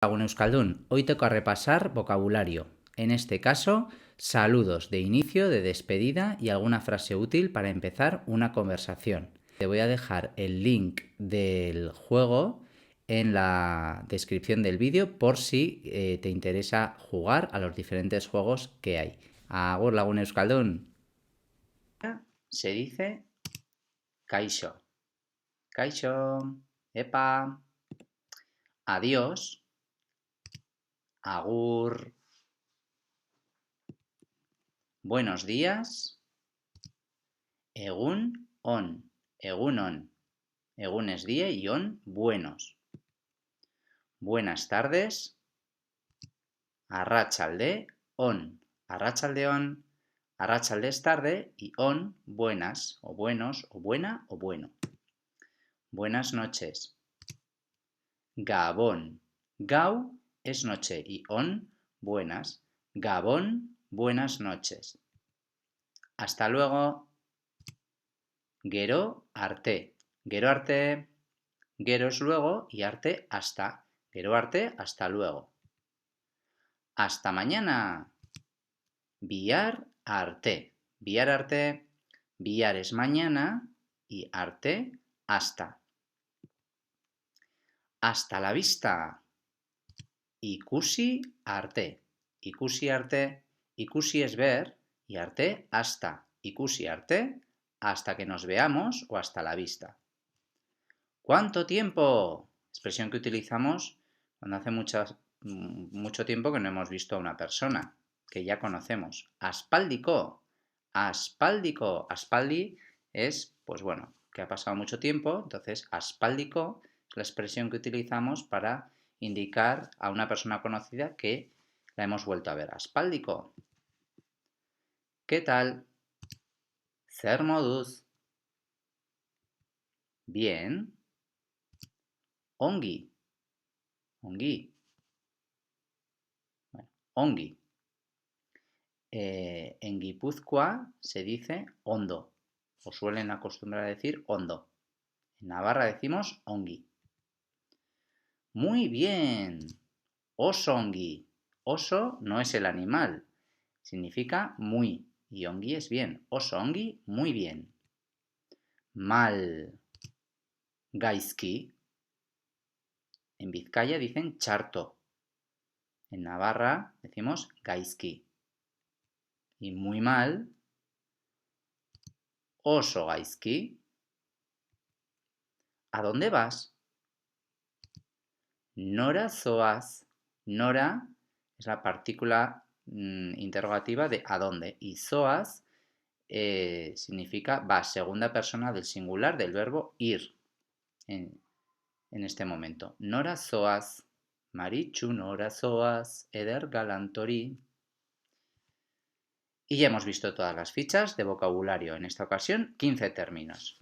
Lagun Euskaldun, hoy toca repasar vocabulario. En este caso, saludos de inicio, de despedida y alguna frase útil para empezar una conversación. Te voy a dejar el link del juego en la descripción del vídeo por si te interesa jugar a los diferentes juegos que hay. Agur Lagun Euskaldun. Se dice kaixo. Kaixo, epa, adiós, agur, buenos días, egun on, egun on. Egun es día y on buenos. Buenas tardes, arratsalde on. Arratsalde on, arratsalde es tarde y on buenas o buenos o buena o bueno. Buenas noches. Gabón. Gau es noche y on buenas. Gabón, buenas noches. Hasta luego. Gero arte. Gero arte. Gero es luego y arte hasta. Gero arte, hasta luego. Hasta mañana. Bihar arte. Bihar arte. Bihar es mañana y arte hasta. Hasta la vista. Ikusi arte. Ikusi arte. Ikusi es ver y arte hasta. Ikusi arte hasta que nos veamos o hasta la vista. ¿Cuánto tiempo? Expresión que utilizamos cuando hace mucho tiempo que no hemos visto a una persona, que ya conocemos. Aspaldiko. Aspaldiko. Aspaldi es, pues bueno, que ha pasado mucho tiempo, entonces aspaldiko es la expresión que utilizamos para indicar a una persona conocida que la hemos vuelto a ver. Aspaldiko. ¿Qué tal? Zer moduz. Bien. Ongi. Ongi. Bueno, ongi. En Guipúzcoa se dice ondo, o suelen acostumbrar a decir ondo. En Navarra decimos ongi. Muy bien. Osongi. Oso no es el animal, significa muy, y ongi es bien. Osongi, muy bien. Mal. Gaizki. En Vizcaya dicen txarto. En Navarra decimos gaizki. Y muy mal, oso gaizki. ¿A dónde vas? Nora zoaz. Nora es la partícula interrogativa de ¿a dónde? Y zoaz significa vas, segunda persona del singular del verbo ir. En este momento. Nora zoaz. Maritxu nora zoaz. Eder galantori. Y ya hemos visto todas las fichas de vocabulario. En esta ocasión, 15 términos.